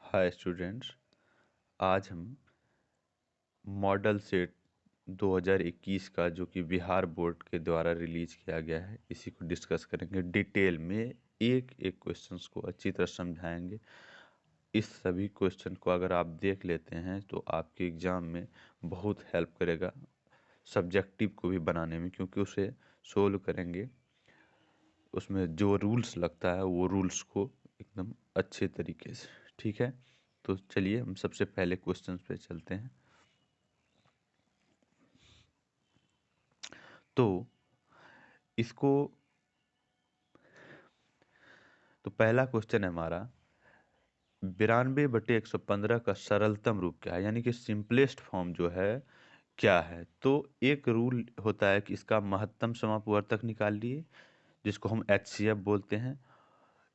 Hi students, आज हम model set 2021 का जो कि बिहार बोर्ड के द्वारा रिलीज किया गया है, इसी को डिस्कस करेंगे डिटेल में। एक एक क्वेश्चंस को अच्छी तरह समझाएंगे। इस सभी क्वेश्चन को अगर आप देख लेते हैं तो आपके एग्ज़ाम में बहुत हेल्प करेगा सब्जेक्टिव को भी बनाने में, क्योंकि उसे सोल्व करेंगे। उसमें जो रूल्स लगता है वो रूल्स को एकदम अच्छे तरीके से, ठीक है। तो चलिए हम सबसे पहले क्वेश्चन पे चलते हैं। तो इसको तो पहला क्वेश्चन है हमारा, 92/115 का सरलतम रूप क्या है, यानी कि सिंपलेस्ट फॉर्म जो है क्या है। तो एक रूल होता है कि इसका महत्तम समापवर्तक निकालिए, जिसको हम HCF बोलते हैं।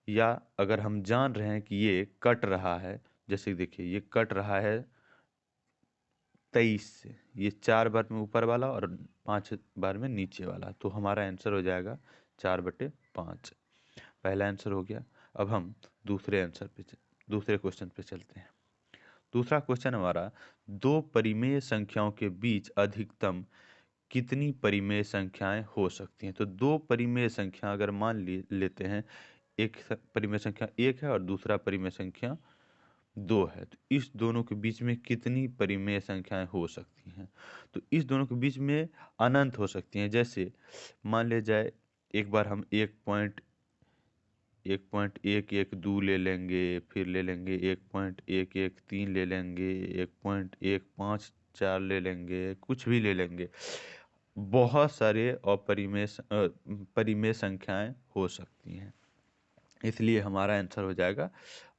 या अगर हम जान रहे हैं कि ये कट रहा है, जैसे कि देखिए ये कट रहा है 23 से, ये 4 बार में ऊपर वाला और 5 बार में नीचे वाला, तो हमारा आंसर हो जाएगा 4/5। पहला आंसर हो गया। अब हम दूसरे क्वेश्चन पे चलते हैं। दूसरा क्वेश्चन हमारा, दो परिमेय संख्याओं के बीच अधिकतम कितनी परिमेय संख्याएं हो सकती हैं। तो दो परिमेय संख्या अगर मान लेते हैं, एक परिमेय संख्या 1 है और दूसरा परिमेय संख्या 2 है, तो इस दोनों के बीच में कितनी परिमेय संख्याएं हो सकती हैं। तो इस दोनों के बीच में अनंत हो सकती हैं। जैसे मान ले जाए, एक बार हम 1.1112 ले लेंगे, फिर ले लेंगे 1.113 ले लेंगे, 1.154 ले लेंगे, कुछ भी ले लेंगे। बहुत सारे परिमेय संख्याएं हो सकती हैं, इसलिए हमारा आंसर हो जाएगा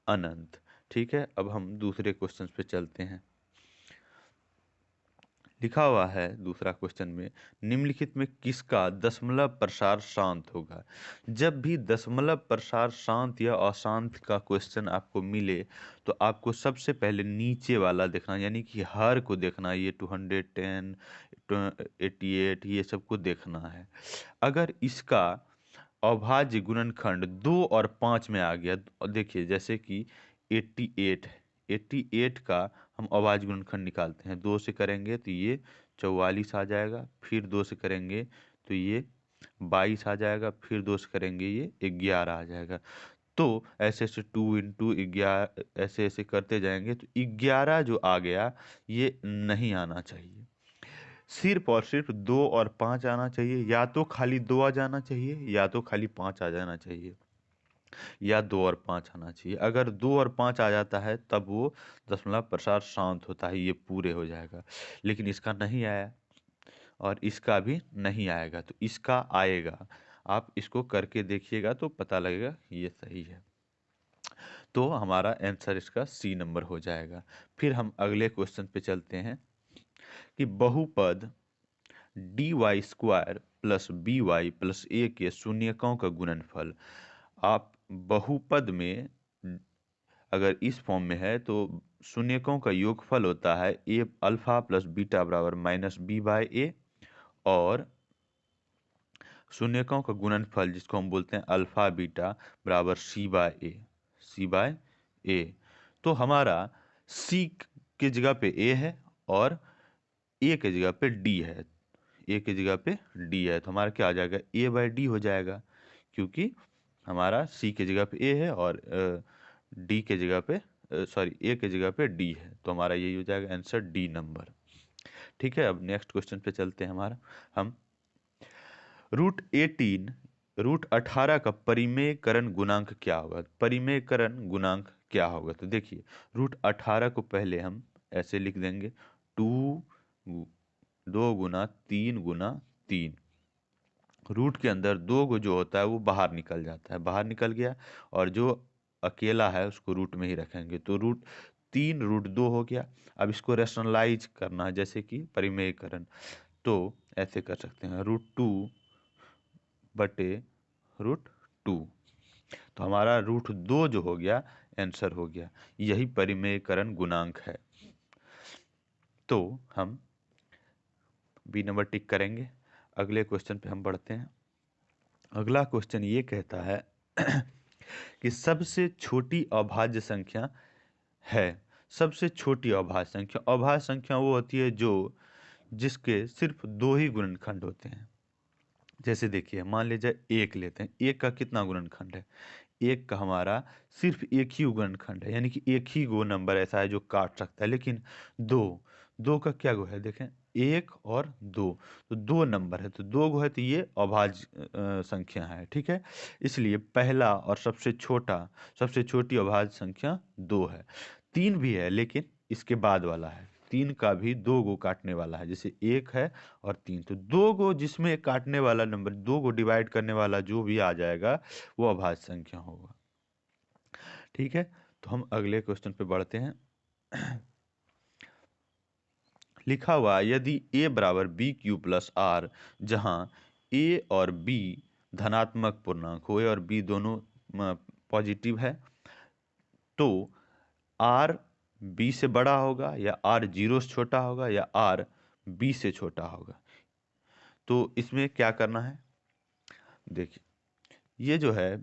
अनंत। ठीक है, अब हम दूसरे क्वेश्चन पे चलते हैं। लिखा हुआ है दूसरा क्वेश्चन में, निम्नलिखित में किसका दशमलव प्रसार शांत होगा। जब भी दशमलव प्रसार शांत या अशांत का क्वेश्चन आपको मिले, तो आपको सबसे पहले नीचे वाला देखना, यानी कि हर को देखना। ये 210, 88 ये सब को देखना है। अगर इसका अभाज्य गुणनखंड 2 और 5 में आ गया, देखिए जैसे कि 88 है, 88 का हम अभाज्य गुणनखंड निकालते हैं। 2 से करेंगे तो ये 44 आ जाएगा, फिर 2 से करेंगे तो ये 22 आ जाएगा, फिर 2 से करेंगे ये 11 आ जाएगा। तो ऐसे ऐसे 2 × 11 ऐसे ऐसे करते जाएंगे, तो 11 जो आ गया ये नहीं आना चाहिए। सिर्फ और सिर्फ 2 और 5 आना चाहिए। या तो खाली 2 आ जाना चाहिए, या तो खाली 5 आ जाना चाहिए, या 2 और 5 आना चाहिए। अगर 2 और 5 आ जाता है तब वो दशमलव प्रसार शांत होता है, ये पूरे हो जाएगा। लेकिन इसका नहीं आया और इसका भी नहीं आएगा, तो इसका आएगा। आप इसको करके देखिएगा तो पता लगेगा ये सही है। तो हमारा आंसर इसका C नंबर हो जाएगा। फिर हम अगले क्वेश्चन पे चलते हैं कि बहुपद dy² plus by plus a के शून्यकों का गुणनफल। आप बहुपद में अगर इस फॉर्म में है तो शून्यकों का योगफल होता है a अल्फा प्लस बीटा बराबर -b/a, और शून्यकों का गुणनफल जिसको हम बोलते हैं अल्फा बीटा बराबर c/a। तो हमारा c की जगह पे a है और a की जगह पे d है। a की जगह पे d है, तो हमारा क्या आ जाएगा, a/d हो जाएगा, क्योंकि हमारा c की जगह पे a है और d की जगह पे a की जगह पे d है, तो हमारा यही हो जाएगा आंसर D नंबर। ठीक है, अब नेक्स्ट क्वेश्चन पे चलते हैं। हमारा हम √18 का परिमेयकरण गुणांक क्या होगा। परिमेयकरण गुणांक क्या होगा, तो देखिए √18 को पहले हम ऐसे लिख देंगे, 2 × 3 × 3। रूट के अंदर 2 जो होता है वो बाहर निकल जाता है, बाहर निकल गया, और जो अकेला है उसको रूट में ही रखेंगे, तो √3 √2 हो गया। अब इसको रेशनलाइज करना है, जैसे कि परिमेयकरण, तो ऐसे कर सकते हैं, √2/√2। तो हमारा √2 जो हो गया आंसर हो गया, यही परिमेयकरण गुणांक है। तो हम B नंबर टिक करेंगे। अगले क्वेश्चन पे हम बढ़ते हैं। अगला क्वेश्चन ये कहता है कि सबसे छोटी अभाज्य संख्या है सबसे छोटी अभाज्य संख्या। अभाज्य संख्या वो होती है जो जिसके सिर्फ दो ही गुणनखंड होते हैं। जैसे देखिए, मान लीजिए एक लेते हैं, एक का कितना गुणनखंड है? एक का हमारा सिर्फ एक ही गुणनखंड है, यानी कि एक ही गो नंबर ऐसा है जो काट सकता है। लेकिन दो, दो का क्या गो है? देखें, एक और दो, तो दो नंबर है, तो दो गो है, तो ये अभाज्य संख्या है। ठीक है, इसलिए पहला और सबसे छोटी अभाज्य संख्या दो है। तीन भी है, लेकिन इसके बाद वाला है। तीन का भी दो गो काटने वाला है, जैसे एक है और तीन, तो दो गो जिसमें काटने वाला नंबर, दो गो डिवाइड करने वाला जो भी आ जाएगा वो अभाज्य संख्या होगा। ठीक है, तो हम अगले क्वेश्चन पे बढ़ते हैं। लिखा हुआ, यदि a बराबर बी क्यू प्लस आर, जहां a और b धनात्मक पूर्णांक हो, a और b दोनों पॉजिटिव है, तो r b से बड़ा होगा या r 0 से छोटा होगा या r b से छोटा होगा। तो इसमें क्या करना है? देखिए, ये जो है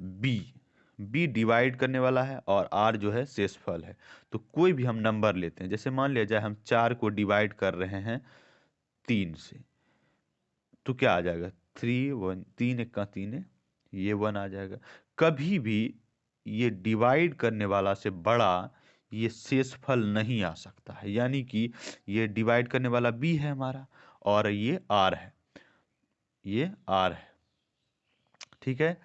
बी डिवाइड करने वाला है और आर जो है शेषफल है। तो कोई भी हम नंबर लेते हैं, जैसे मान लिया जाए हम 4 को डिवाइड कर रहे हैं 3 से, तो क्या आ जाएगा? 3 1, 3 एक का 3 है, ये 1 आ जाएगा। कभी भी ये डिवाइड करने वाला से बड़ा ये शेषफल नहीं आ सकता है, यानी कि ये डिवाइड करने वाला बी है हमारा और ये आर है, ये आर है। ठीक है,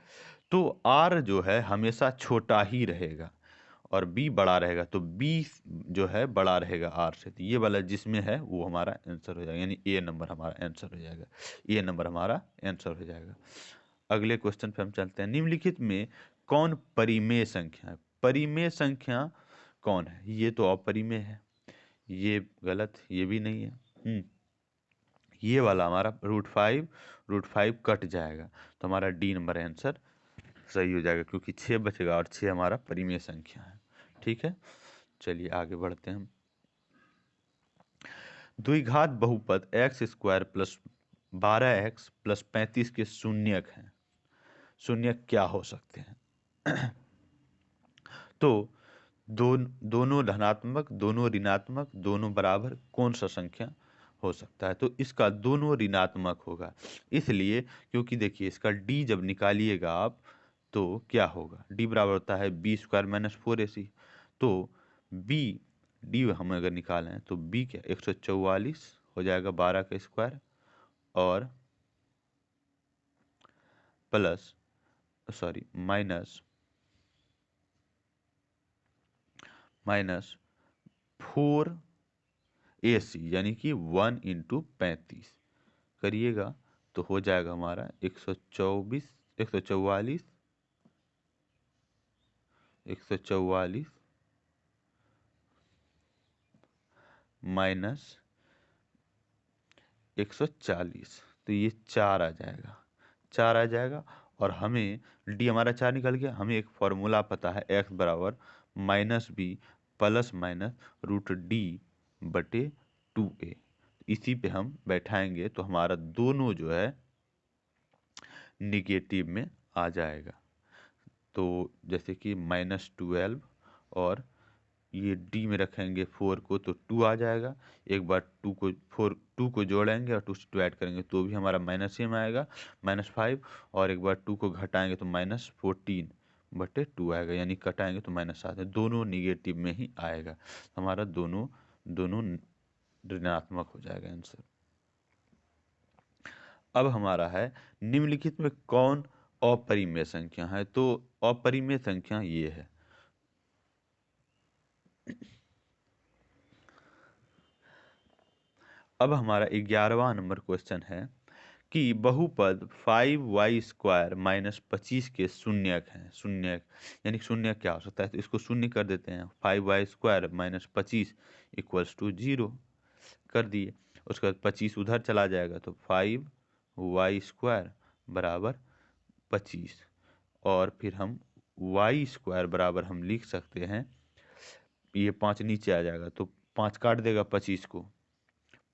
तो r जो है हमेशा छोटा ही रहेगा और b बड़ा रहेगा, तो b जो है बड़ा रहेगा r से। तो ये वाला जिसमें है वो हमारा आंसर हो जाएगा, यानी ए नंबर हमारा आंसर हो जाएगा। ए नंबर हमारा आंसर हो जाएगा। अगले क्वेश्चन पे हम चलते हैं। निम्नलिखित में कौन परिमेय संख्या है? परिमेय संख्या कौन है? ये तो अपरिमेय है, ये गलत, ये भी नहीं है। ये वाला हमारा √5 कट जाएगा, तो हमारा डी नंबर आंसर सही हो जाएगा, क्योंकि 6 बचेगा और 6 हमारा परिमेय संख्या है। ठीक है, चलिए आगे बढ़ते हैं। द्विघात बहुपद x² प्लस 12x प्लस 35 के शून्यक हैं। शून्यक क्या हो सकते हैं? तो दोनों धनात्मक, दोनों ऋणात्मक, दोनों बराबर, कौन सा संख्या हो सकता है? तो इसका दोनों ऋणात्मक होगा, इसलिए क्योंकि देखिए इसका d जब निकालिएगा आप तो क्या होगा? d बराबर होता है b² - 4ac। तो b d हम अगर निकालें तो b क्या 144 हो जाएगा 12 का स्क्वायर, और प्लस सॉरी माइनस 4ac, यानी कि 1 × 35 करिएगा तो हो जाएगा हमारा 144 माइनस 140, तो ये 4 आ जाएगा, 4 आ जाएगा। और हमें डी हमारा 4 निकल गया। हमें एक फॉर्मूला पता है, x बराबर -b प्लस माइनस √d/2a। इसी पे हम बैठाएंगे तो हमारा दोनों जो है निगेटिव में आ जाएगा। तो जैसे कि -12 और ये d में रखेंगे 4 को तो 2 आ जाएगा। एक बार 2 को जोड़ेंगे और 2 से 2 ऐड करेंगे तो भी हमारा माइनस में आएगा, -5। और एक बार 2 को घटाएंगे तो -14/2 आएगा, यानी कटाएंगे तो -7 है। दोनों निगेटिव में ही आएगा, हमारा दोनों ऋणात्मक हो जाएगा आंसर। अब हमारा है, निम्नलिखित में कौन अपरिमेय संख्या है? तो अपरिमेय संख्या ये है। अब हमारा 11वां नंबर क्वेश्चन है कि बहुपद 5y² - 25 के शून्यक हैं। शून्यक यानी शून्यक क्या हो सकता है? तो इसको शून्य कर देते हैं। 5y² - 25 = 0 कर दिए। उसके बाद 25 उधर चला जाएगा तो 5y² बराबर 25, और फिर हम y² बराबर हम लिख सकते हैं, ये 5 नीचे आ जाएगा तो 5 काट देगा 25 को,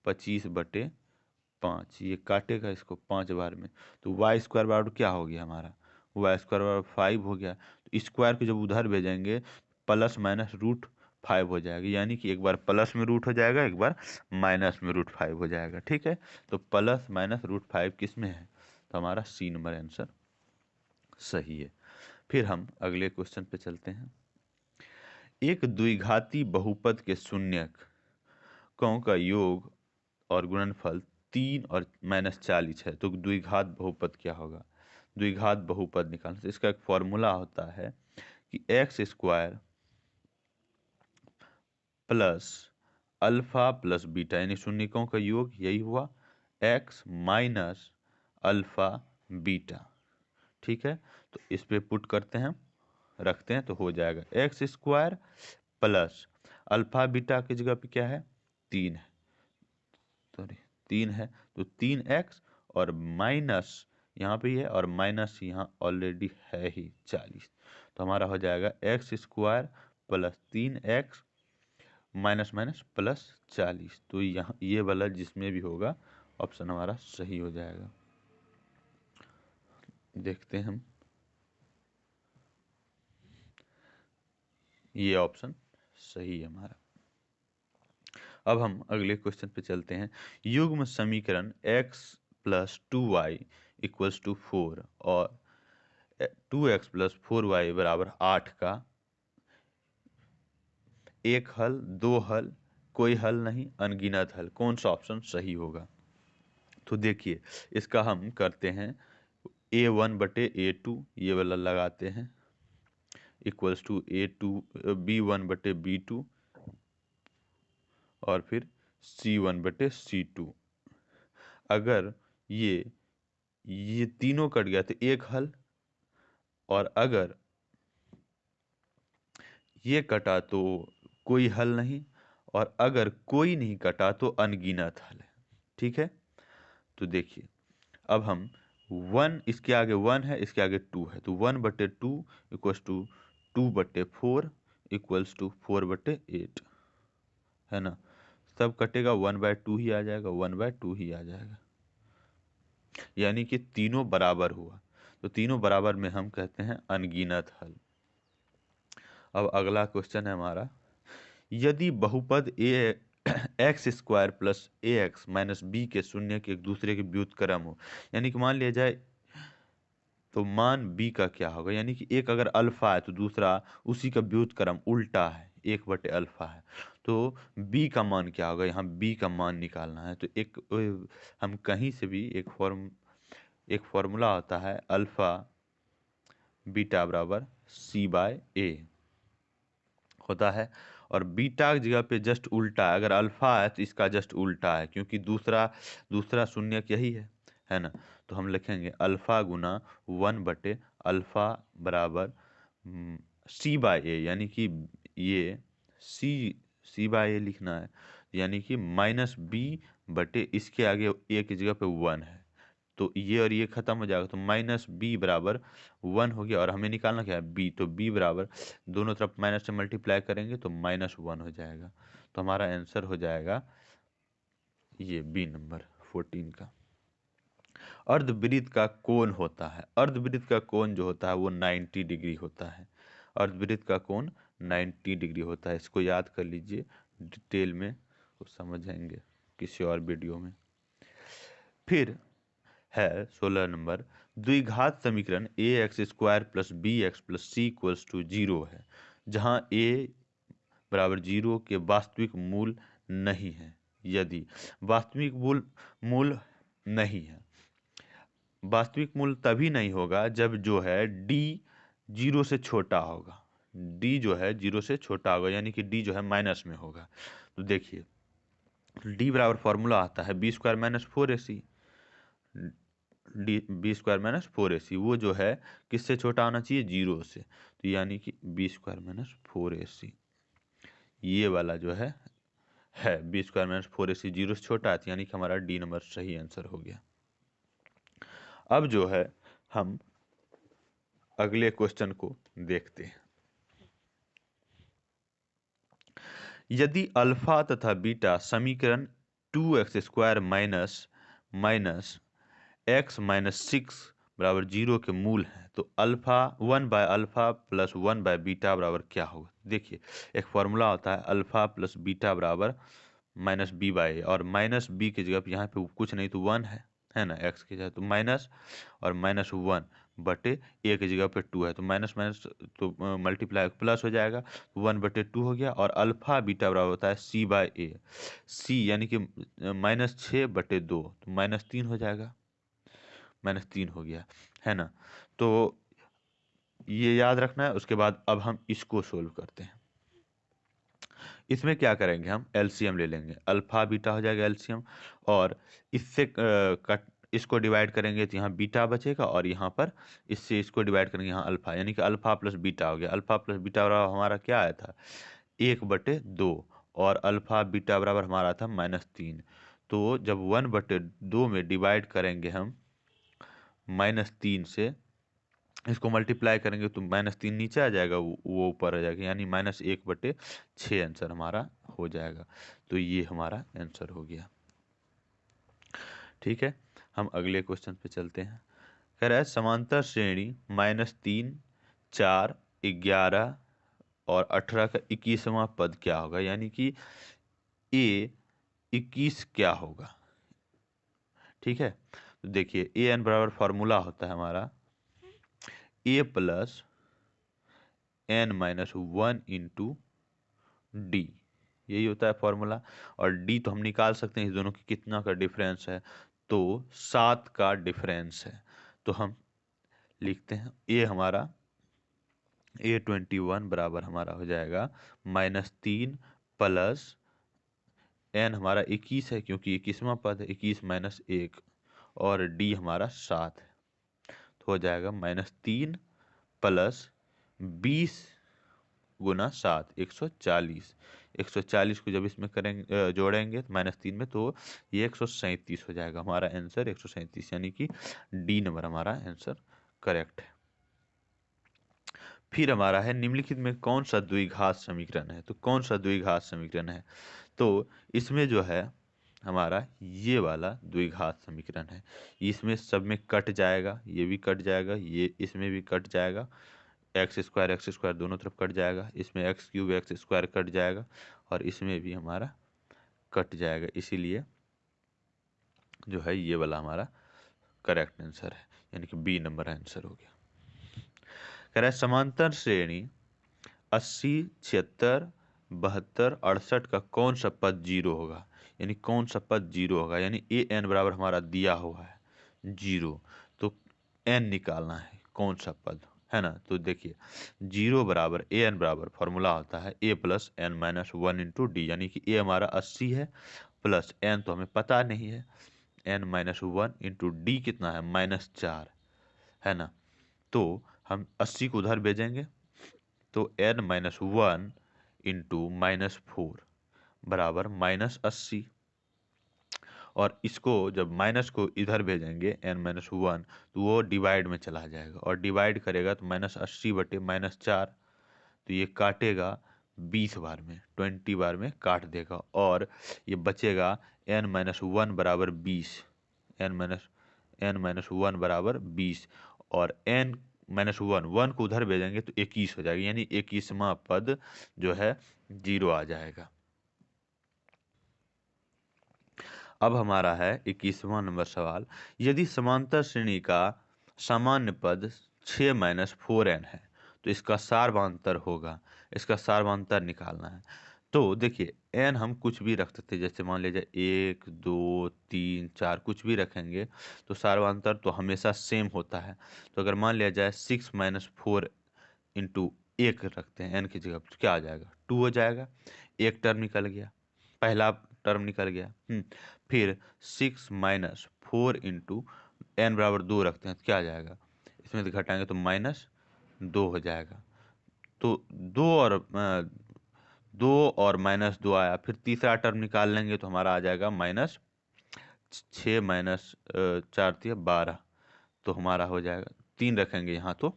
25/5 ये काटेगा इसको 5 बार में, तो y² बराबर क्या हो गया हमारा? y² बराबर 5 हो गया। तो स्क्वायर को जब उधर भेजेंगे प्लस माइनस 5 हो जाएगा, यानी कि एक बार प्लस में रूट हो जाएगा, एक बार माइनस में √5 हो जाएगा। ठीक है, तो प्लस माइनस √5 किस में है, तो हमारा सी नंबर आंसर सही है। फिर हम अगले क्वेश्चन पे चलते हैं। एक द्विघाती बहुपद के शून्यकों का योग और गुणनफल 3 और -40 है, तो द्विघात बहुपद क्या होगा। द्विघात बहुपद निकालना, तो इसका एक फॉर्मूला होता है कि x² plus alpha plus beta, यानी शून्यकों का योग, यही हुआ x माइनस अल्फा बीटा। ठीक है, तो इस पे पुट करते हैं, रखते हैं, तो हो जाएगा x² प्लस अल्फा बीटा की जगह पे क्या है, 3 है, सॉरी 3 है, तो 3x और माइनस यहाँ पे है और माइनस यहाँ ऑलरेडी है ही 40, तो हमारा हो जाएगा x² plus 3x minus minus plus 40। तो यहाँ ये वाला जिसमें भी होगा ऑप्शन हमारा सही हो जाएगा। देखते हैं हम, ये ऑप्शन सही है हमारा। अब हम अगले क्वेश्चन पे चलते हैं। युग्म समीकरण x plus 2y equals to 4 और 2x प्लस 4y बराबर 8 का एक हल, दो हल, कोई हल नहीं, अनगिनत हल, कौन सा ऑप्शन सही होगा। तो देखिए इसका हम करते हैं a1/a2, ये वाला लगाते हैं, इक्वल्स टू b1/b2 और फिर c1/c2। अगर ये तीनों कट गया तो एक हल, और अगर ये कटा तो कोई हल नहीं, और अगर कोई नहीं कटा तो अनगिनत हल है। ठीक है, तो देखिए अब हम 1, इसके आगे 1 है, इसके आगे 2 है, तो 1/2 इक्वल्स टू 2/4 इक्वल्स टू 4/8 है ना। सब कटेगा, 1/2 ही आ जाएगा, 1/2 ही आ जाएगा, यानी कि तीनों बराबर हुआ, तो तीनों बराबर में हम कहते हैं अनगिनत हल। अब अगला क्वेश्चन है हमारा, यदि बहुपद x² plus ax minus b के शून्य के एक दूसरे के व्युत्क्रम हो, यानी कि मान लिया जाए, तो मान b का क्या होगा, यानी कि एक अगर अल्फा है तो दूसरा उसी का व्युत्क्रम उल्टा है, 1/अल्फा है, तो b का मान क्या होगा, यहाँ b का मान निकालना है। तो हम कहीं से भी एक फॉर्मूला होता है, अल्फा बीटा बराबर c/a होता है, और बीटा की जगह पे जस्ट उल्टा है, अगर अल्फा है तो इसका जस्ट उल्टा है, क्योंकि दूसरा शून्य यही है ना। तो हम लिखेंगे अल्फा गुना 1/अल्फा बराबर c/a, यानी कि ये c/a लिखना है, यानी कि -b/, इसके आगे a की जगह पे 1 है, तो ये और ये खत्म हो जाएगा, तो -b बराबर 1 हो गया, और हमें निकालना क्या है, b, तो b बराबर दोनों तरफ माइनस से मल्टीप्लाई करेंगे तो -1 हो जाएगा, तो हमारा आंसर हो जाएगा ये बी नंबर 14 का। अर्धवृत्त का कोण होता है, अर्धवृत्त का कोण जो होता है वो 90 डिग्री होता है, अर्धवृत्त का कोण 90 डिग्री होता है, इसको याद कर लीजिए, डिटेल में तो समझेंगे किसी और वीडियो में। फिर है 16 नंबर, द्विघात समीकरण ax² plus bx plus c equals to 0 है, जहां a बराबर 0 के वास्तविक मूल नहीं है। यदि वास्तविक मूल नहीं है, वास्तविक मूल तभी नहीं होगा जब जो है d 0 से छोटा होगा, d जो है 0 से छोटा होगा, यानी कि d जो है माइनस में होगा। तो देखिए d बराबर फॉर्मूला आता है b² - 4ac, b² - 4ac, वो जो है किससे छोटा होना चाहिए, 0 से, तो यानी कि b² - 4ac, ये वाला जो है b² - 4ac 0 से छोटा है, यानी कि हमारा डी नंबर सही आंसर हो गया। अब जो है हम अगले क्वेश्चन को देखते हैं। यदि अल्फा तथा बीटा समीकरण 2x² माइनस x - 6 बराबर 0 के मूल हैं, तो अल्फा 1/अल्फा प्लस 1/बीटा बराबर क्या होगा। देखिए एक फॉर्मूला होता है अल्फा प्लस बीटा बराबर -b/a, और -b की जगह पे यहाँ पे कुछ नहीं तो 1 है ना, x की जगह तो माइनस और -1 बटे a की जगह पे 2 है, तो माइनस माइनस तो मल्टीप्लाई प्लस हो जाएगा, 1/2 हो गया। और अल्फा बीटा बराबर होता है c/a, c यानी कि -6/2, तो -3 हो जाएगा, -3 हो गया, है ना। तो ये याद रखना है। उसके बाद अब हम इसको सोल्व करते हैं। इसमें क्या करेंगे, हम एलसीएम ले लेंगे, अल्फा बीटा हो जाएगा एलसीएम, और इससे कट इसको डिवाइड करेंगे तो यहाँ बीटा बचेगा, और यहाँ पर इससे इसको डिवाइड करेंगे यहाँ अल्फा, यानी कि अल्फा प्लस बीटा हो गया। अल्फा प्लस बीटा बराबर हमारा क्या आया था 1/2, और अल्फा बीटा बराबर हमारा था -3। तो जब 1/2 में डिवाइड करेंगे हम -3 से, इसको मल्टीप्लाई करेंगे तो -3 नीचे आ जाएगा, वो ऊपर आ जाएगा, यानी -1/6 आंसर हमारा हो जाएगा। तो ये हमारा आंसर हो गया। ठीक है, हम अगले क्वेश्चन पे चलते हैं। कह रहा है समांतर श्रेणी -3, 4, 11 और 18 का 21वां पद क्या होगा, यानी कि a 21 क्या होगा। ठीक है, तो देखिए ए एन बराबर फॉर्मूला होता है हमारा a plus n-1 into D, यही होता है फॉर्मूला। और डी तो हम निकाल सकते हैं इस दोनों की कितना का डिफरेंस है, तो 7 का डिफरेंस है। तो हम लिखते हैं ए हमारा A21 बराबर हमारा हो जाएगा -3 प्लस n हमारा 21 है, क्योंकि 21वां पद है, 21 माइनस 1, और d हमारा 7 है, तो हो जाएगा -3 प्लस 20 गुना 7, 140। 140 को जब इसमें करेंगे जोड़ेंगे तो -3 में, तो ये 137 हो जाएगा। हमारा आंसर 137, यानी कि डी नंबर हमारा आंसर करेक्ट है। फिर हमारा है निम्नलिखित में कौन सा द्विघात समीकरण है, तो कौन सा द्विघात समीकरण है, तो इसमें जो है हमारा ये वाला द्विघात समीकरण है। इसमें सब में कट जाएगा, ये भी कट जाएगा, ये इसमें भी कट जाएगा, एक्स स्क्वायर दोनों तरफ कट जाएगा, इसमें x³ x² कट जाएगा, और इसमें भी हमारा कट जाएगा। इसीलिए जो है ये वाला हमारा करेक्ट आंसर है, यानी कि बी नंबर आंसर हो गया। कह रहा है समांतर श्रेणी 80, 76, 72, 68 का कौन सा पद 0 होगा, यानी कौन सा पद 0 होगा, यानी ए एन बराबर हमारा दिया हुआ है 0, तो एन निकालना है कौन सा पद, है ना। तो देखिए 0 बराबर ए एन बराबर फॉर्मूला होता है a plus n-1 into D, यानी कि a हमारा 80 है, प्लस n तो हमें पता नहीं है, n-1 इंटू डी कितना है -4, है ना। तो हम 80 को उधर भेजेंगे, तो n-1 इंटू -4 बराबर -80, और इसको जब माइनस को इधर भेजेंगे n-1, तो वो डिवाइड में चला जाएगा, और डिवाइड करेगा तो -80/-4, तो ये काटेगा 20 बार में, 20 बार में काट देगा, और ये बचेगा n-1 बराबर 20, n-1 बराबर 20, और n-1 को उधर भेजेंगे तो 21 हो जाएगा, यानी 21वां पद जो है 0 आ जाएगा। अब हमारा है 21वां नंबर सवाल, यदि समांतर श्रेणी का सामान्य पद 6 - 4n है तो इसका सार्वधातर होगा, इसका सार्वधातर निकालना है। तो देखिए n हम कुछ भी रख सकते हैं, जैसे मान लीजिए 1, 2, 3, 4 कुछ भी रखेंगे तो सार्वधातर तो हमेशा सेम होता है। तो अगर मान लिया जाए 6 - 4 इंटू 1 रखते हैं n की जगह, तो क्या आ जाएगा 2 हो जाएगा, एक टर्म निकल गया, पहला टर्म निकल गया। फिर 6 - 4 इंटू n बराबर 2 रखते हैं तो क्या आ जाएगा, इसमें से घटाएंगे तो -2 हो जाएगा। तो 2 और -2 आया, फिर तीसरा टर्म निकाल लेंगे तो हमारा आ जाएगा -6 - 4 = 12, तो हमारा हो जाएगा 3 रखेंगे यहाँ, तो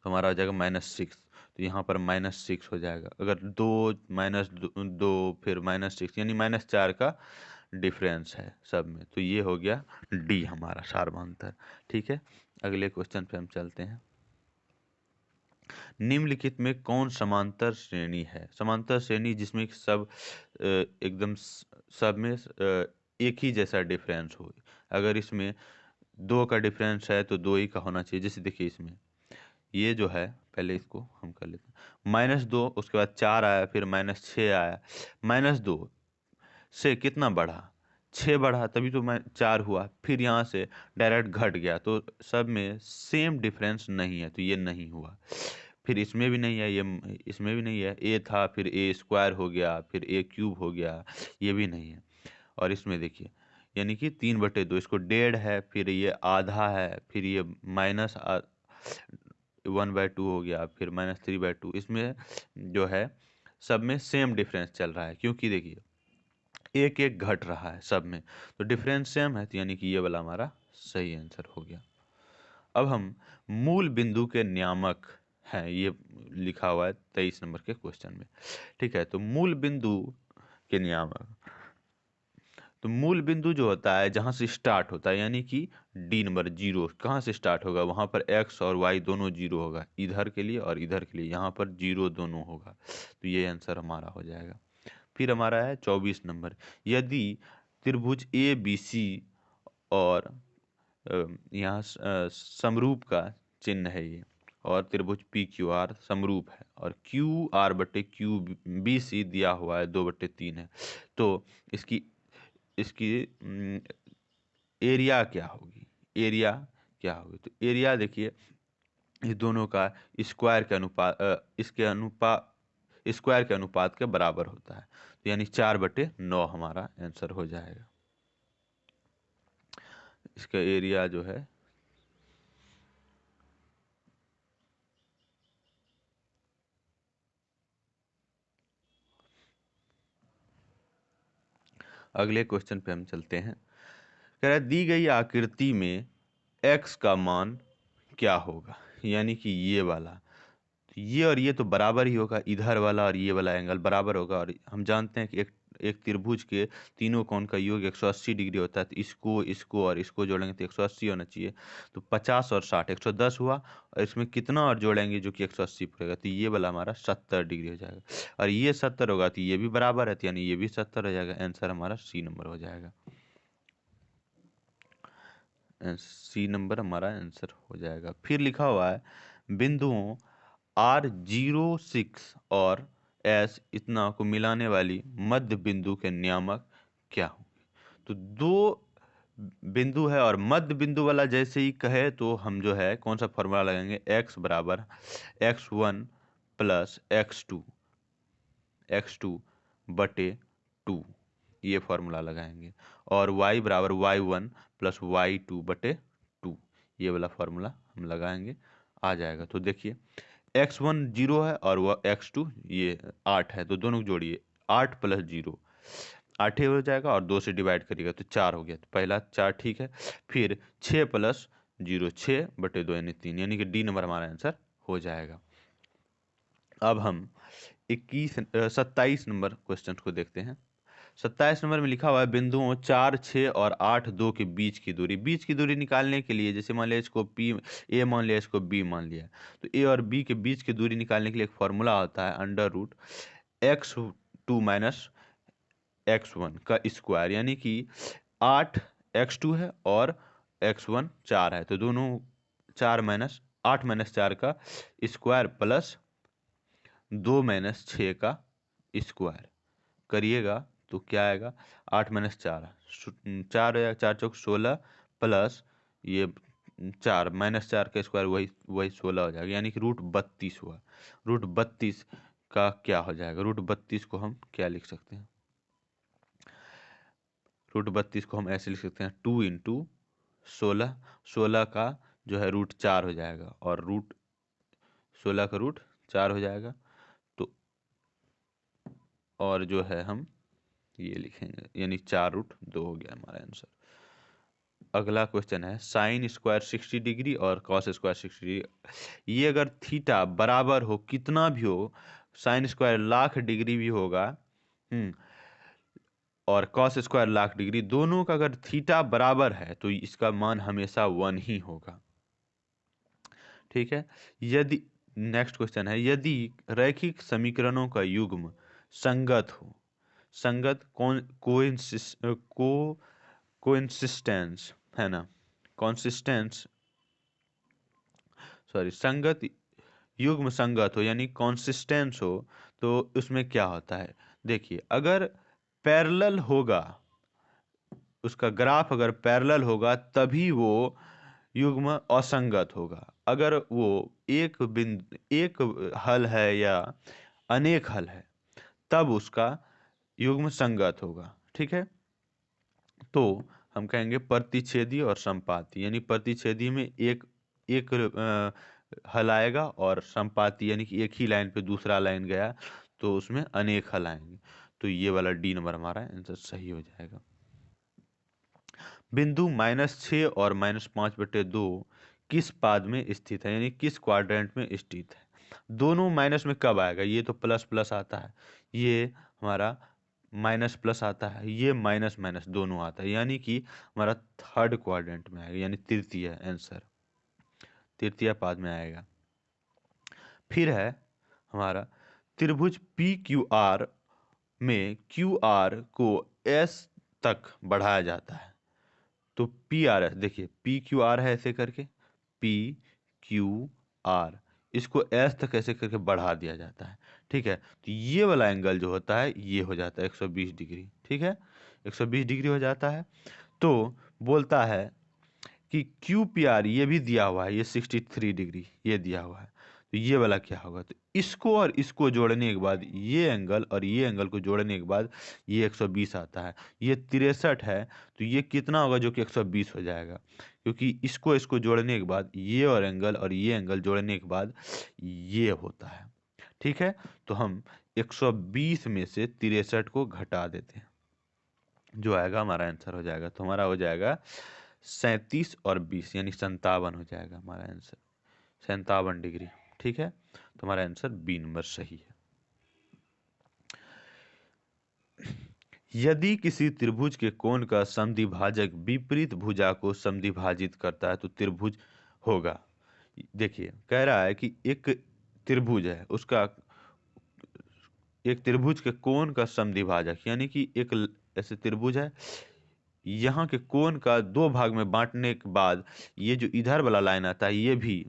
हमारा हो जाएगा -6, तो यहाँ पर -6 हो जाएगा। अगर 2 - 2 फिर -6, यानी -4 का डिफरेंस है सब में। तो ये हो गया डी हमारा सार्वभौमता। ठीक है, अगले क्वेश्चन पे हम चलते हैं। निम्नलिखित में कौन समांतर श्रेणी है? समांतर श्रेणी जिसमें कि सब एकदम सब में एक ही जैसा डिफरेंस हो। अगर इसमें 2 का डिफरेंस है तो 2 ही का होना चाहिए। जैसे देखिए इसमें ये जो है, पहले इसको हम कर लेते हैं, -2, उसके बाद 4 आया, फिर -6 आया। -2 से कितना बढ़ा? 6 बढ़ा, तभी तो मैं 4 हुआ। फिर यहाँ से डायरेक्ट घट गया, तो सब में सेम डिफरेंस नहीं है, तो ये नहीं हुआ। फिर इसमें भी नहीं है, ये इसमें भी नहीं है। ए था, फिर ए स्क्वायर हो गया, फिर ए क्यूब हो गया, ये भी नहीं है। और इसमें देखिए, यानी कि 3/2, इसको 1.5 है, फिर ये आधा है, फिर ये -1/2 हो गया, फिर -3/2। इसमें जो है सब में सेम डिफरेंस चल रहा है, क्योंकि देखिए एक एक घट रहा है सब में, तो डिफरेंस सेम है, तो यानी कि ये वाला हमारा सही आंसर हो गया। अब हम मूल बिंदु के नियामक हैं, ये लिखा हुआ है 23 नंबर के क्वेश्चन में। ठीक है, तो मूल बिंदु के नियामक, तो मूल बिंदु जो होता है जहाँ से स्टार्ट होता है, यानी कि डी नंबर 0 कहाँ से स्टार्ट होगा, वहाँ पर एक्स और वाई दोनों 0 होगा, इधर के लिए और इधर के लिए, यहाँ पर 0 दोनों होगा। तो ये आंसर हमारा हो जाएगा। फिर हमारा है 24 नंबर। यदि त्रिभुज ए बी सी और यहाँ समरूप का चिन्ह है ये, और त्रिभुज पी क्यू आर समरूप है, और क्यू आर बटे क्यू बी सी दिया हुआ है 2/3 है, तो इसकी इसकी एरिया क्या होगी? एरिया क्या होगी? तो एरिया देखिए, ये दोनों का स्क्वायर के अनुपात इसके अनुपात स्क्वायर के अनुपात के बराबर होता है, तो यानी 4/9 हमारा आंसर हो जाएगा। इसका एरिया जो है अगले क्वेश्चन पे हम चलते हैं। कह रहा है दी गई आकृति में x का मान क्या होगा? यानी कि ये वाला, तो ये और ये तो बराबर ही होगा, इधर वाला और ये वाला एंगल बराबर होगा। और हम जानते हैं कि एक त्रिभुज के तीनों कोण का योग 180 डिग्री होता है, तो इसको और इसको जोड़ेंगे तो 180 होना चाहिए। तो 50 और 60 110 हुआ, और इसमें कितना और जोड़ेंगे जो कि 180 पड़ेगा, तो ये वाला हमारा 70 डिग्री हो जाएगा। और ये 70 होगा तो ये भी बराबर है, तो यानी ये भी 70 हो जाएगा। आंसर हमारा सी नंबर हो जाएगा। सी नंबर हमारा आंसर हो जाएगा। फिर लिखा हुआ है बिंदुओं R06 और S इतना को मिलाने वाली मध्य बिंदु के नियामक क्या होंगे? तो 2 बिंदु है, और मध्य बिंदु वाला जैसे ही कहे तो हम जो है कौन सा फॉर्मूला लगाएंगे, x बराबर x1 प्लस x2 बटे 2, ये फॉर्मूला लगाएंगे। और y बराबर y1 प्लस y2 बटे 2, ये वाला फॉर्मूला हम लगाएंगे, आ जाएगा। तो देखिए x1 0 है और वह x2 ये 8 है, तो दोनों को जोड़िए, 8 प्लस 0 8 ही हो जाएगा, और 2 से डिवाइड करिएगा तो 4 हो गया, तो पहला 4 ठीक है। फिर 6 प्लस 0 6/2 यानी 3, यानी कि डी नंबर हमारा आंसर हो जाएगा। अब हम 27 नंबर क्वेश्चन को देखते हैं। 27 नंबर में लिखा हुआ है बिंदुओं 4 6 और 8 2 के बीच की दूरी निकालने के लिए, जैसे मान लिया इसको पी ए मान लिया, इसको बी मान लिया, तो ए और बी के बीच की दूरी निकालने के लिए एक फॉर्मूला होता है √x2 माइनस x1 का स्क्वायर, यानी कि 8 x2 है और x1 4 है, तो दोनों 8 माइनस 4 का स्क्वायर प्लस 2 माइनस 6 का स्क्वायर करिएगा तो क्या आएगा, 8 माइनस 4 4 या 4 चौक 16 प्लस ये 4 माइनस 4 का स्क्वायर वही 16 हो जाएगा, यानी कि √32 हुआ। √32 का क्या हो जाएगा? √32 को हम क्या लिख सकते हैं? √32 को हम ऐसे लिख सकते हैं 2 इंटू 16, 16 का जो है √4 हो जाएगा, और √16 का √4 हो जाएगा। तो और जो है हम ये लिखेंगे, यानी 4√2 हो गया हमारा आंसर। अगला क्वेश्चन है साइन स्क्वायर 60 डिग्री और कॉस स्क्वायर 60 डिग्री। ये अगर थीटा बराबर हो, कितना भी हो, साइन स्क्वायर लाख डिग्री भी होगा, और कॉस स्क्वायर लाख डिग्री, दोनों का अगर थीटा बराबर है तो इसका मान हमेशा 1 ही होगा। ठीक है। यदि नेक्स्ट क्वेश्चन है, यदि रैखिक समीकरणों का युग्म संगत हो, संगत कोइंसिस्टेंस है ना, कॉन्सिस्टेंस, सॉरी, संगत युग्म संगत हो यानी कॉन्सिस्टेंस हो, तो उसमें क्या होता है? देखिए, अगर पैरेलल होगा, उसका ग्राफ अगर पैरेलल होगा तभी वो युग्म असंगत होगा। अगर वो एक हल है या अनेक हल है तब उसका युग्म संगत होगा। ठीक है। तो हम कहेंगे प्रतिच्छेदी और संपाती, यानी प्रतिच्छेदी में एक एक हल आएगा और संपाती यानी कि एक ही लाइन पे दूसरा लाइन गया तो उसमें अनेक हल आएंगे। तो ये वाला डी नंबर हमारा आंसर सही हो जाएगा। बिंदु -6 और -5/2 किस पाद में स्थित है, यानी किस क्वाड्रेंट में स्थित है? दोनों माइनस में कब आएगा? ये तो प्लस प्लस आता है, ये हमारा माइनस प्लस आता है, ये माइनस माइनस दोनों आता है, यानी कि हमारा थर्ड क्वाड्रेंट में आएगा, यानी तृतीय आंसर, तृतीय पाद में आएगा। फिर है हमारा त्रिभुज पी क्यू आर में क्यू आर को एस तक बढ़ाया जाता है। तो पी आर है, देखिए पी क्यू आर है ऐसे करके, पी क्यू आर, इसको एस तक ऐसे करके बढ़ा दिया जाता है। ठीक है। तो ये वाला एंगल जो होता है ये हो जाता है 120 डिग्री। ठीक है, 120 डिग्री हो जाता है। तो बोलता है कि क्यू पी आर ये भी दिया हुआ है, ये 63 डिग्री ये दिया हुआ है, तो ये वाला क्या होगा? तो इसको और इसको जोड़ने के बाद ये एंगल और ये एंगल को जोड़ने के बाद ये 120 आता है। ये 63 है तो ये कितना होगा जो कि 120 हो जाएगा, क्योंकि इसको इसको जोड़ने के बाद ये और ये एंगल जोड़ने के बाद ये होता है। ठीक है। तो हम 120 में से 63 को घटा देते हैं, जो आएगा हमारा आंसर हो जाएगा। तो हमारा हो जाएगा 37 और 20 यानी 57 हो जाएगा हमारा आंसर, 57 डिग्री। ठीक है। तो हमारा आंसर बी नंबर सही है। यदि किसी त्रिभुज के कोण का समद्विभाजक विपरीत भुजा को समद्विभाजित करता है तो त्रिभुज होगा। देखिए कह रहा है कि एक त्रिभुज है, उसका एक त्रिभुज के कोण का समद्विभाजक, यानी कि ऐसे त्रिभुज है, यहाँ के कोण का दो भाग में बांटने के बाद ये जो इधर वाला लाइन आता है ये भी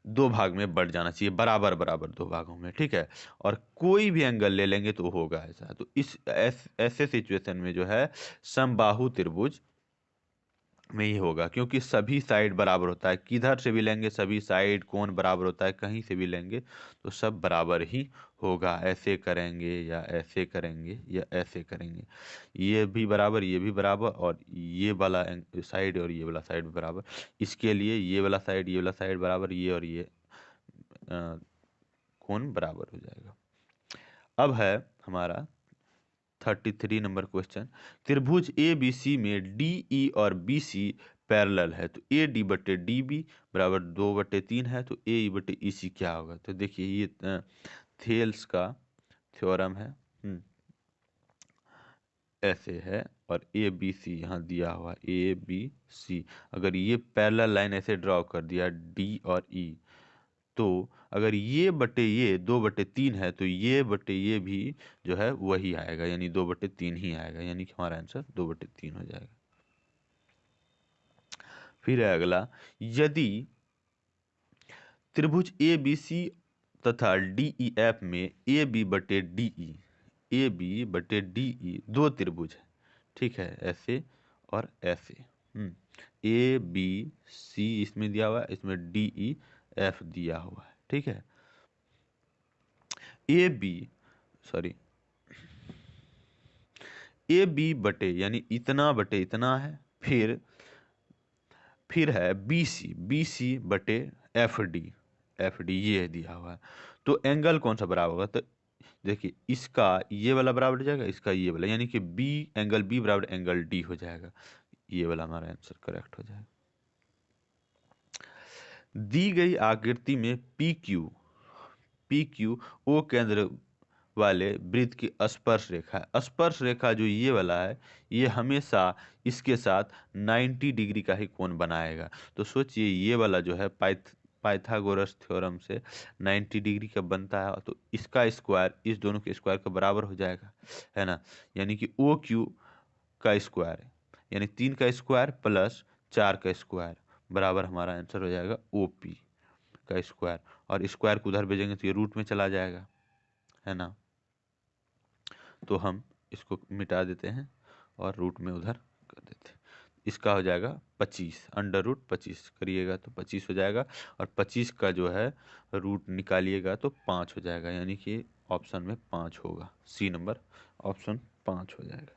दो भाग में बढ़ जाना चाहिए, बराबर बराबर दो भागों में। ठीक है। और कोई भी एंगल ले लेंगे तो होगा ऐसा। तो ऐसे सिचुएशन में जो है समबाहु त्रिभुज में ही होगा, क्योंकि सभी साइड बराबर होता है, किधर से भी लेंगे सभी साइड कोण बराबर होता है, कहीं से भी लेंगे तो सब बराबर ही होगा। ऐसे करेंगे या ऐसे करेंगे या ऐसे करेंगे, ये भी बराबर ये भी बराबर, और ये वाला साइड और ये वाला साइड भी बराबर। इसके लिए ये वाला साइड ये वाला साइड बराबर, ये और ये कोण बराबर हो जाएगा। अब है हमारा 33 नंबर क्वेश्चन, त्रिभुज ए बी सी में डी ई और बी सी पैरेलल है, तो ए डी बटे डी बी बराबर 2/3 है, तो ए ई बटे ई सी क्या होगा? तो देखिए ये थेल्स का थ्योरम है। ऐसे है, और ए बी सी यहाँ दिया हुआ ए बी सी, अगर ये पैरेलल लाइन ऐसे ड्रॉ कर दिया डी और ई, तो अगर ये बटे ये 2/3 है तो ये बटे ये भी जो है वही आएगा, यानी 2/3 ही आएगा, यानी कि हमारा आंसर 2/3 हो जाएगा। फिर है अगला, यदि त्रिभुज ए बी सी तथा डी ई एफ में ए बी बटे डी ई दो त्रिभुज है। ठीक है, ऐसे और ऐसे। ए बी सी इसमें दिया हुआ है, इसमें डी ई एफ दिया हुआ है। ठीक है। A B sorry A B बटे यानी इतना बटे इतना है, फिर है बी सी बटे एफ डी ये दिया हुआ है। तो एंगल कौन सा बराबर होगा? तो देखिए इसका ये वाला बराबर हो जाएगा, इसका ये वाला, यानी कि एंगल बी बराबर एंगल डी हो जाएगा। ये वाला हमारा आंसर करेक्ट हो जाएगा। दी गई आकृति में पी क्यू ओ केंद्र वाले वृत्त की स्पर्श रेखा है। स्पर्श रेखा जो ये वाला है, ये हमेशा इसके साथ 90 डिग्री का ही कोण बनाएगा। तो सोचिए ये वाला जो है पाइथागोरस थ्योरम से 90 डिग्री का बनता है, तो इसका स्क्वायर इस दोनों के स्क्वायर के बराबर हो जाएगा, है ना। यानी कि ओ क्यू का स्क्वायर है, यानी 3 का स्क्वायर प्लस 4 का स्क्वायर बराबर हमारा आंसर हो जाएगा ओ पी का स्क्वायर। और स्क्वायर को उधर भेजेंगे तो ये रूट में चला जाएगा, है ना। तो हम इसको मिटा देते हैं और रूट में उधर कर देते हैं। इसका हो जाएगा 25, अंडर रूट 25 करिएगा तो 25 हो जाएगा, और 25 का जो है रूट निकालिएगा तो 5 हो जाएगा, यानी कि ऑप्शन में 5 होगा, सी नंबर ऑप्शन 5 हो जाएगा।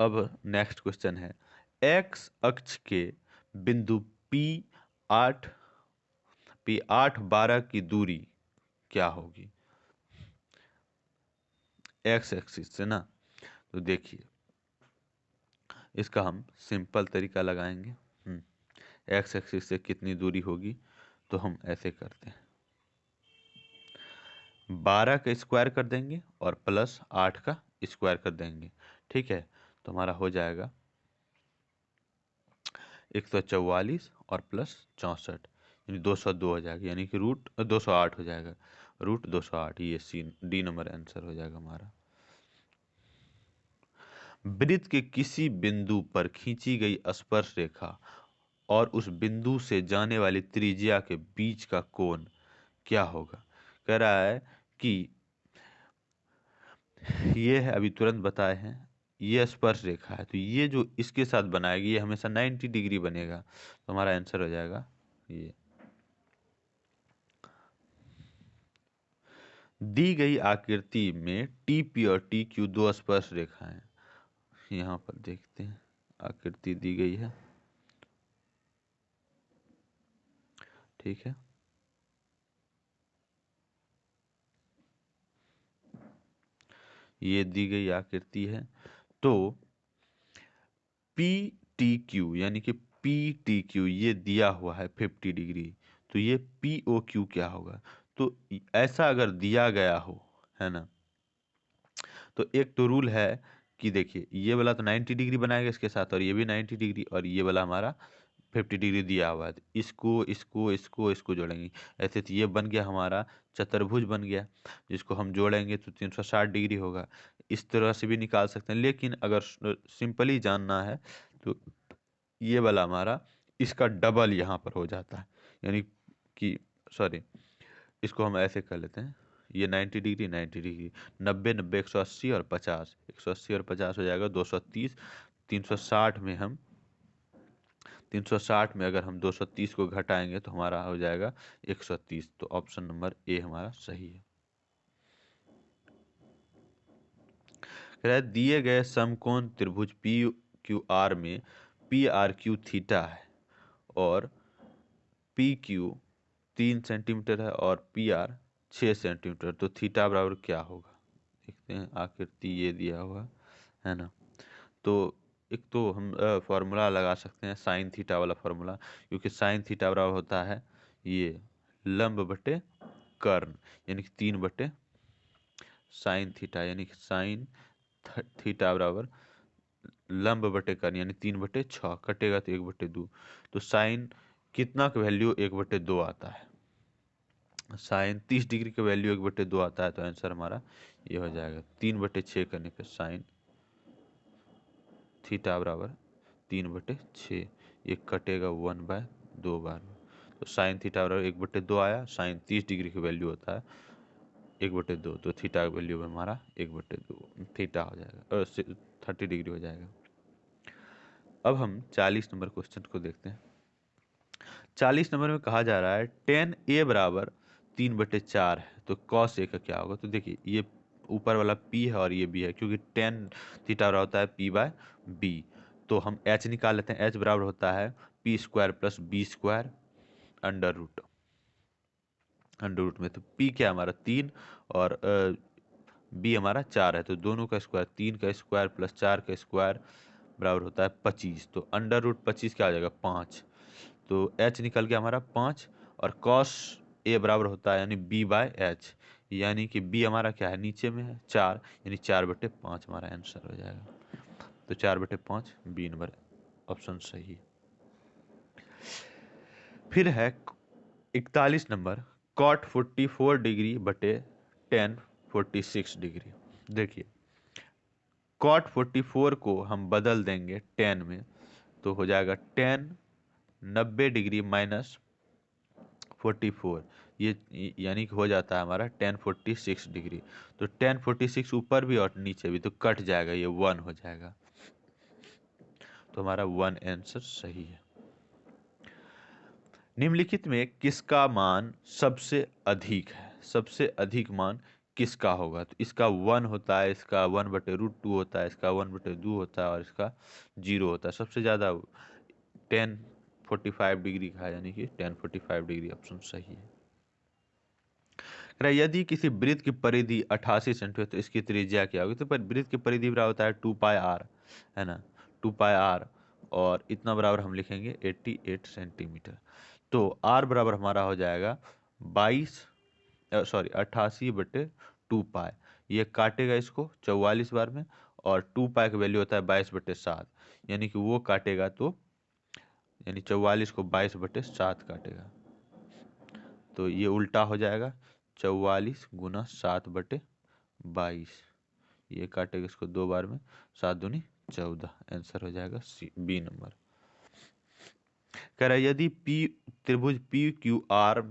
अब नेक्स्ट क्वेश्चन है, एक्स अक्ष के बिंदु P8 12 की दूरी क्या होगी, एक्स एक्सिस से ना। तो देखिए इसका हम सिंपल तरीका लगाएंगे। एक्स एक्सिस से कितनी दूरी होगी, तो हम ऐसे करते हैं, 12 का स्क्वायर कर देंगे और प्लस 8 का स्क्वायर कर देंगे, ठीक है। तो हमारा हो जाएगा 144 और प्लस 64, यानी 202 हो जाएगा, यानी कि रूट 208 हो जाएगा, रूट 208। ये सी डी नंबर आंसर हो जाएगा हमारा। वृत्त के किसी बिंदु पर खींची गई स्पर्श रेखा और उस बिंदु से जाने वाली त्रिज्या के बीच का कोण क्या होगा। कह रहा है कि ये है, अभी तुरंत बताए हैं, ये स्पर्श रेखा है, तो ये जो इसके साथ बनाएगी ये हमेशा 90 डिग्री बनेगा, तो हमारा आंसर हो जाएगा ये। दी गई आकृति में टी पी और टी क्यू दो स्पर्श रेखाएं, यहाँ पर देखते हैं आकृति दी गई है, ठीक है। ये दी गई आकृति है, तो पी टी क्यू यानी कि पी टी क्यू ये दिया हुआ है 50 डिग्री, तो ये पी ओ क्यू क्या होगा। तो ऐसा अगर दिया गया हो, है ना, तो एक तो रूल है कि देखिए ये वाला तो 90 डिग्री बनाएगा इसके साथ, और ये भी 90 डिग्री, और ये वाला हमारा 50 डिग्री दिया हुआ है, तो इसको इसको इसको इसको जोड़ेंगे, ऐसे तो ये बन गया हमारा चतुर्भुज बन गया, जिसको हम जोड़ेंगे तो 360 डिग्री होगा। इस तरह से भी निकाल सकते हैं, लेकिन अगर सिंपली जानना है तो ये वाला हमारा इसका डबल यहाँ पर हो जाता है, यानी कि सॉरी, इसको हम ऐसे कर लेते हैं, ये 90 डिग्री 90 डिग्री, 90 90 180 और 50, 180 और 50 हो जाएगा 230, 360 में हम 360 में अगर हम 230 को घटाएंगे तो हमारा हो जाएगा 130, तो ऑप्शन नंबर ए हमारा सही है। कह रहा है दिए गए समकोण त्रिभुज पी क्यू आर में पी आर क्यू थीटा है और पी क्यू 3 सेंटीमीटर है और पी आर 6 सेंटीमीटर, तो थीटा बराबर क्या होगा। देखते हैं आकृति ये दिया हुआ है ना, तो एक तो हम फॉर्मूला लगा सकते हैं साइन थीटा वाला फॉर्मूला, क्योंकि साइन थीटा बराबर होता है ये लंब बटे कर्ण, यानी कि 3 बटे साइन थीटा, यानी कि साइन थीटा बराबर लंब बटे कर्ण, यानी 3/6, कटेगा तो 1/2, तो साइन कितना का वैल्यू 1/2 आता है, साइन 30 डिग्री का वैल्यू 1/2 आता है, तो आंसर हमारा ये हो जाएगा 3/6 करने पे साइन थीटा बराबर 3/6, ये कटेगा 1/2 बार, तो साइन थीटा बराबर 1/2 आया, साइन 30 डिग्री की वैल्यू होता है 1/2, तो थीटा का वैल्यू हमारा 1/2 थीटा हो जाएगा और 30 डिग्री हो जाएगा। अब हम 40 नंबर क्वेश्चन को देखते हैं। 40 नंबर में कहा जा रहा है tan a बराबर 3/4 है, तो cos a का क्या होगा। तो देखिए ये ऊपर वाला p है और ये b है, क्योंकि tan थीटा बराबर होता है p/b, तो हम h निकाल लेते हैं। h बराबर होता है p² plus b² under root में, तो p क्या हमारा 3 और b हमारा 4 है, तो दोनों का स्क्वायर 3 का स्क्वायर प्लस 4 का स्क्वायर बराबर होता है 25, तो अंडर रूट 25 क्या आ जाएगा 5, तो h निकल गया हमारा 5, और cos a बराबर होता है यानी b/h, यानी कि बी हमारा क्या है, नीचे में है 4, यानी 4/5 हमारा आंसर हो जाएगा। तो 4/5 बी नंबर ऑप्शन सही है। फिर है 41 नंबर, कॉट 44 डिग्री बटे टेन 46 डिग्री। देखिए कॉट 44 को हम बदल देंगे 10 में, तो हो जाएगा 10 90 डिग्री माइनस 44, ये यानी कि हो जाता है हमारा 1046 डिग्री। तो 1046 ऊपर भी और नीचे भी, तो कट जाएगा, ये 1 हो जाएगा। तो हमारा 1 आंसर सही है। निम्नलिखित में किसका मान सबसे अधिक है, सबसे अधिक मान किसका होगा? तो इसका 1 होता है, इसका 1/√2 होता है, इसका 1/2 होता है और इसका 0 होता है। सबसे ज़्यादा 1045 डिग्री का है, यानी कि 1045 डिग्री ऑप्शन सही है। यदि किसी वृत्त की परिधि 88 सेंटीमीटर, तो इसकी त्रिज्या क्या होगी? तो वृत्त की परिधि बराबर होता है 2πr, है ना, 2πr, और इतना बराबर हम लिखेंगे 88 सेंटीमीटर। तो r बराबर हमारा हो जाएगा 88/2π। ये काटेगा इसको 44 बार में, और 2π का वैल्यू होता है 22/7, यानी कि वो काटेगा तो यानी 44 को 22/7 काटेगा, तो ये उल्टा हो जाएगा 44 गुना 7/22। ये काटेगा इसको 2 बार में, 7 दूनी 14, आंसर हो जाएगा सी, बी नंबर। कह रहा है यदि पी त्रिभुज पी क्यू आर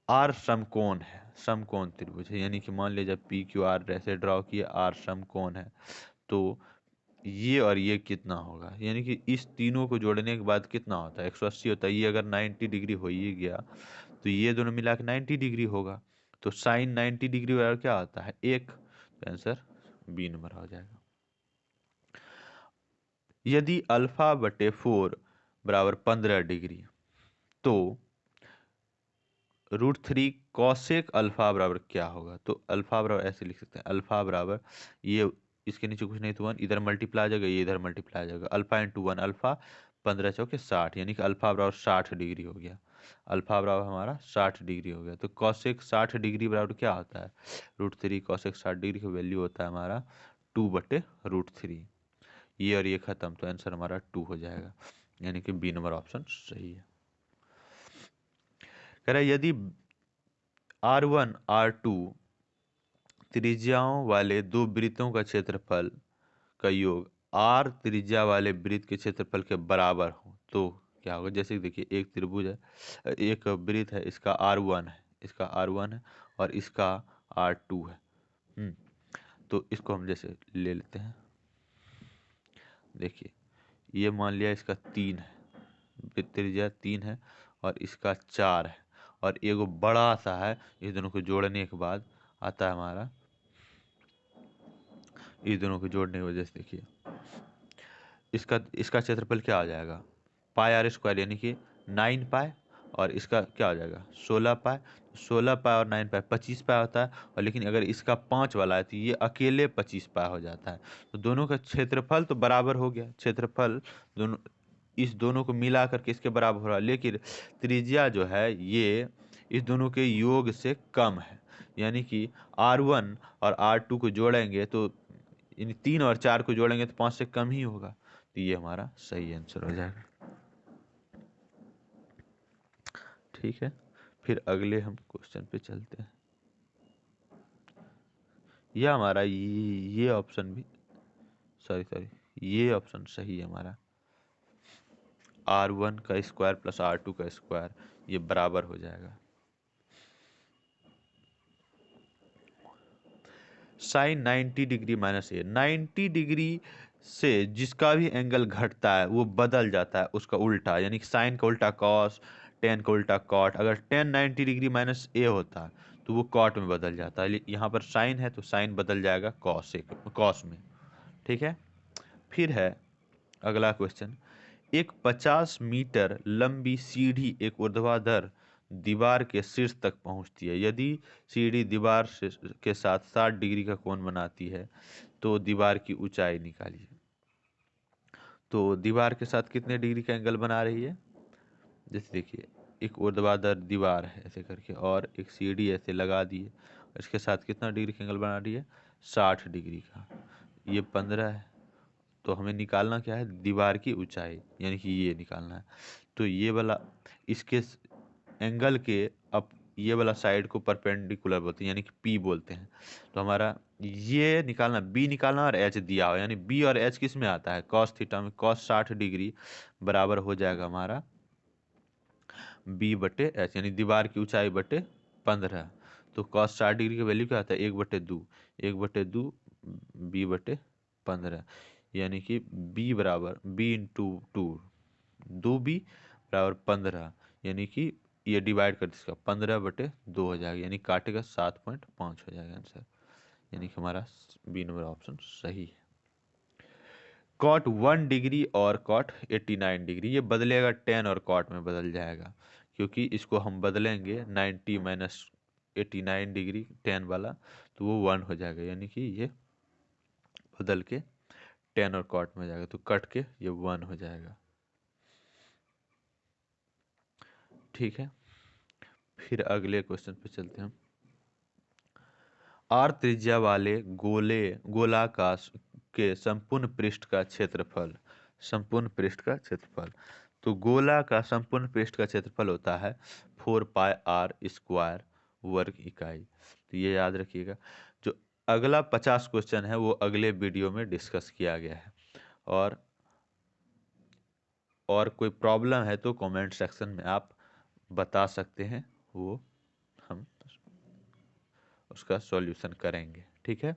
आर समकोण है, समकोण त्रिभुज है, यानी कि मान लीजिए पी क्यू आर ऐसे ड्रॉ किया, आर समकोण है, तो ये और ये कितना होगा? यानी कि इस तीनों को जोड़ने के बाद कितना होता है? 180 होता है। ये अगर 90 डिग्री हो ही गया, तो ये दोनों मिला के 90 डिग्री होगा। तो साइन 90 डिग्री बराबर क्या होता है? 1। तो आंसर बी नंबर हो जाएगा। यदि α/4 बराबर 15 डिग्री, तो √3 कॉसेक अल्फा बराबर क्या होगा? तो अल्फा बराबर ऐसे लिख सकते हैं, अल्फा बराबर ये इसके नीचे कुछ नहीं तो 1 इधर मल्टीप्लाई आ जाएगा, ये इधर मल्टीप्लाई आ जाएगा, अल्फा इंटू 1 अल्फा, 15 चौके 60, यानी कि अल्फा बराबर 60 डिग्री हो गया। अल्फा बराबर हमारा 60 डिग्री हो गया। तो कॉसेक 60 डिग्री बराबर क्या होता है? √3 कॉसेक 60 डिग्री का वैल्यू होता है हमारा 2/√3। ये और ये खत्म, तो आंसर हमारा 2 हो जाएगा, यानी कि बी नंबर ऑप्शन सही है। कह रहा है यदि R1 R2 त्रिज्याओं वाले दो वृत्तों का क्षेत्रफल का योग R त्रिज्या वाले वृत्त के क्षेत्रफल के बराबर हो, तो क्या होगा? जैसे कि देखिए एक त्रिभुज है, एक वृत्त है, इसका R1 है, इसका R1 है और इसका R2 है। तो इसको हम जैसे ले लेते हैं, देखिए ये मान लिया इसका 3 है, वृत्त त्रिज्या 3 है और इसका 4 है, और एगो बड़ा सा है, इस दोनों को जोड़ने के बाद आता है हमारा, इस दोनों को जोड़ने की वजह से देखिए इसका क्षेत्रफल क्या आ जाएगा? πr², यानी कि 9π, और इसका क्या हो जाएगा? 16π। 16π और 9π 25π होता है, और लेकिन अगर इसका 5 वाला है तो ये अकेले 25π हो जाता है। तो दोनों का क्षेत्रफल तो बराबर हो गया, क्षेत्रफल दोनों इस दोनों को मिला करके इसके बराबर हो रहा है, लेकिन त्रिज्या जो है ये इस दोनों के योग से कम है, यानी कि R1 और R2 को जोड़ेंगे तो यानी 3 और 4 को जोड़ेंगे तो 5 से कम ही होगा। तो ये हमारा सही आंसर हो जाएगा। ठीक है, फिर अगले हम क्वेश्चन पे चलते हैं। यह हमारा ये ऑप्शन भी सॉरी ये ऑप्शन सही है हमारा, R1 का स्क्वायर प्लस R2 का स्क्वायर, ये बराबर हो जाएगा। साइन 90 डिग्री माइनस ए, 90 डिग्री से जिसका भी एंगल घटता है वो बदल जाता है उसका उल्टा, यानी कि साइन का उल्टा कॉस, टेन का उल्टा कॉट। अगर टेन 90 डिग्री माइनस ए होता तो वो कॉट में बदल जाता है, यहाँ पर साइन है तो साइन बदल जाएगा कॉस में। ठीक है, फिर है अगला क्वेश्चन, एक 50 मीटर लंबी सीढ़ी एक ऊर्ध्वाधर दीवार के शीर्ष तक पहुंचती है। यदि सीढ़ी दीवार के साथ 60 डिग्री का कोण बनाती है तो दीवार की ऊंचाई निकालिए। तो दीवार के साथ कितने डिग्री का एंगल बना रही है? जैसे देखिए एक ऊर्ध्वाधर दीवार है ऐसे करके, और एक सीढ़ी ऐसे लगा दी है, इसके साथ कितना डिग्री का एंगल बना रही है, 60 डिग्री का। ये 15 है, तो हमें निकालना क्या है, दीवार की ऊंचाई, यानी कि ये निकालना है। तो ये वाला इसके एंगल के अब ये वाला साइड को परपेंडिकुलर बोलते हैं, यानी कि पी बोलते हैं। तो हमारा ये निकालना, बी निकालना, और एच दिया हो, यानी बी और एच किस में आता है, कॉस थीटा में। कॉस 60 डिग्री बराबर हो जाएगा हमारा बी बटे एच, यानी दीवार की ऊंचाई बटे 15। तो कॉस 60 डिग्री का वैल्यू क्या आता है, 1/2, 1/2 बी बटे 15, यानी कि बी बराबर बी इंटू 2, 2b बराबर 15, यानी कि ये डिवाइड कर इसका 15/2 हो जाएगा, यानी काटेगा 7.5 हो जाएगा आंसर, यानी कि हमारा बी नंबर ऑप्शन सही है। कॉट 1 डिग्री और कॉट 89 डिग्री, ये बदलेगा, टेन और कॉट में बदल जाएगा, क्योंकि इसको हम बदलेंगे 90 माइनस 89 डिग्री टेन वाला, तो वो 1 हो जाएगा, यानी कि ये बदल के टेन और कॉट में जाएगा, तो कट के ये 1 हो जाएगा। ठीक है, फिर अगले क्वेश्चन पे चलते हैं। आर त्रिज्या वाले गोलाकार के संपूर्ण पृष्ठ का क्षेत्रफल, संपूर्ण पृष्ठ का क्षेत्रफल। तो गोला का संपूर्ण पृष्ठ का क्षेत्रफल होता है 4πr² वर्ग इकाई। तो ये याद रखिएगा। जो अगला 50 क्वेश्चन है वो अगले वीडियो में डिस्कस किया गया है। और कोई प्रॉब्लम है तो कमेंट सेक्शन में आप बता सकते हैं, वो हम उसका सॉल्यूशन करेंगे। ठीक है।